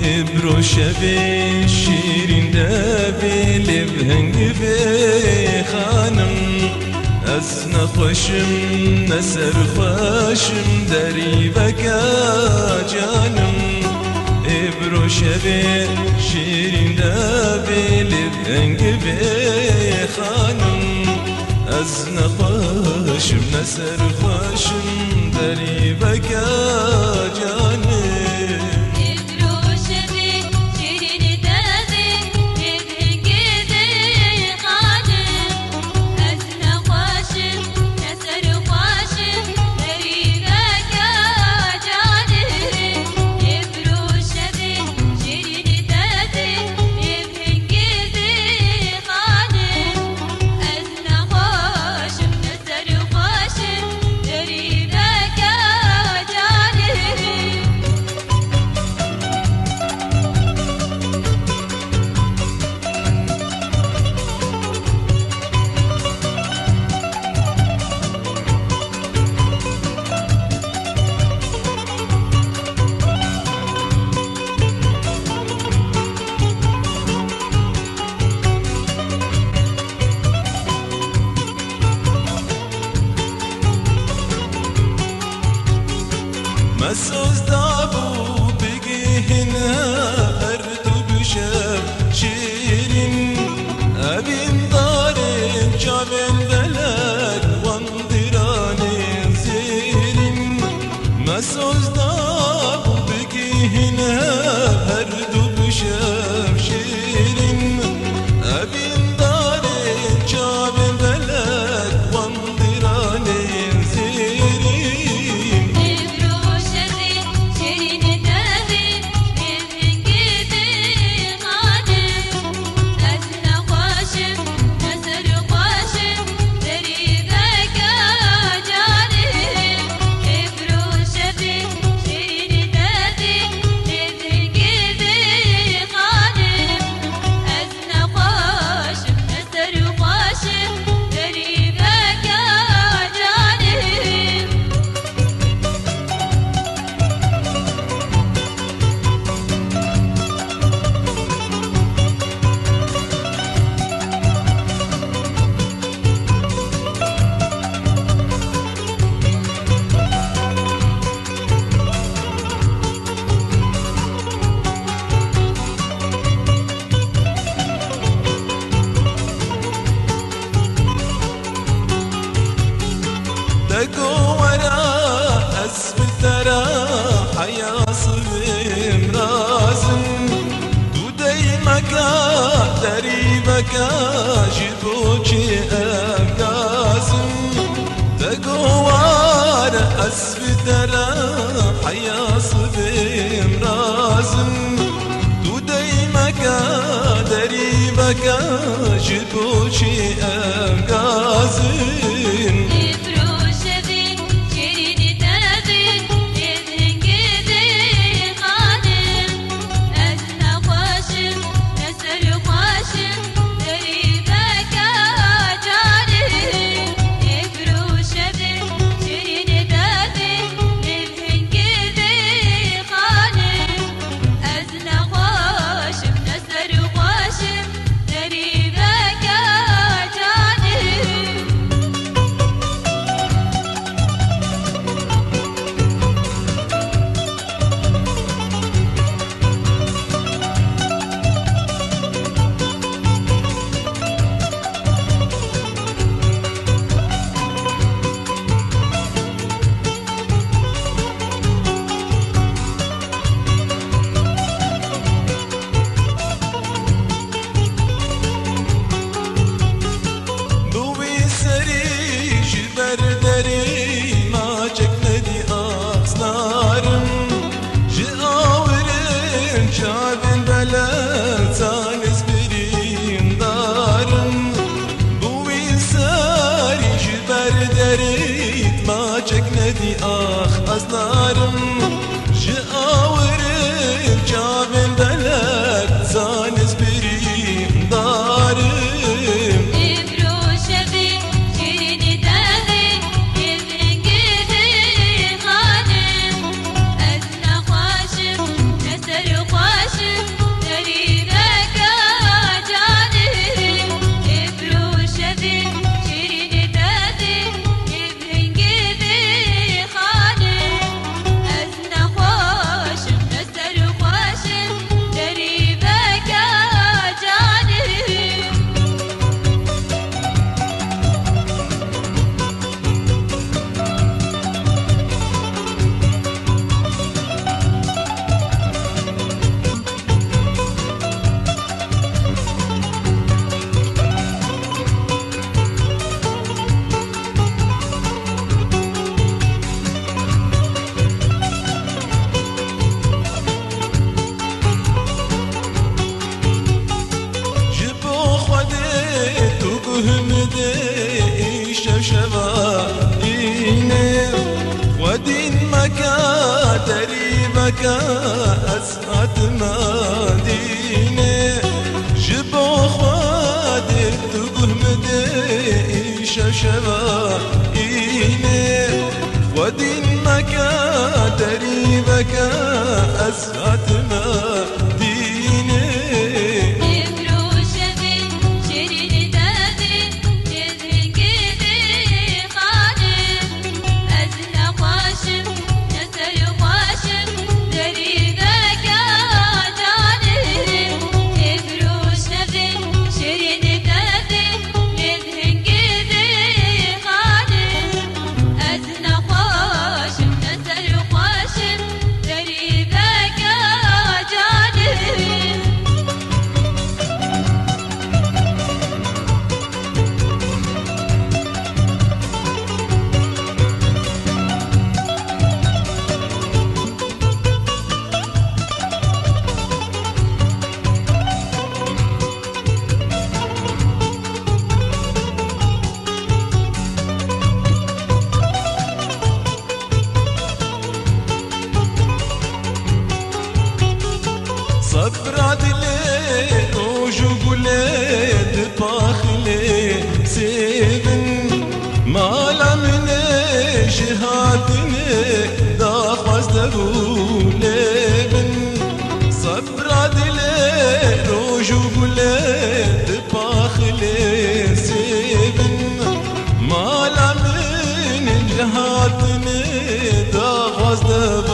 ابرو شبي شيرين دابي لبهنگ بي خانم أسنا خوشم نسر خوشم داري بكا جانم ابرو شبي شيرين دابي لبهنگ بي خانم أسنا خوشم نسر خوشم داري بكا جانم مسوز دابو بقيهنا أردو بشاب شيرين أبين دارين جابين بلد واندرانين زيرين مسوز دابو بقيهنا أردو بشاب شيرين أبين دارين جابين بلد واندرانين زيرين دقو ورا أسفل ترى حياصل مرازم دودي مكا دريبك جبوكي أبقازم دقو ورا أسفل ترى حياصل مرازم دودي مكا دريبك جبوكي أبقازم شابن بلد زانس بريم دارم بوي ساري جبر دريت ما جك ندي أزنارم جاورم شابن بلد زانس بريم دارم خاشم أسعد مدينة جبو خادت تقوم ديش شبائينة ودينك دريبك أسعد مدينة صبرات لي وجوجلي دباخلي سيبن مالا من جهاتني داخوز دبوليبن صبرات لي وجوجلي دباخلي سيبن مالا من جهاتني داخوز دبوليبن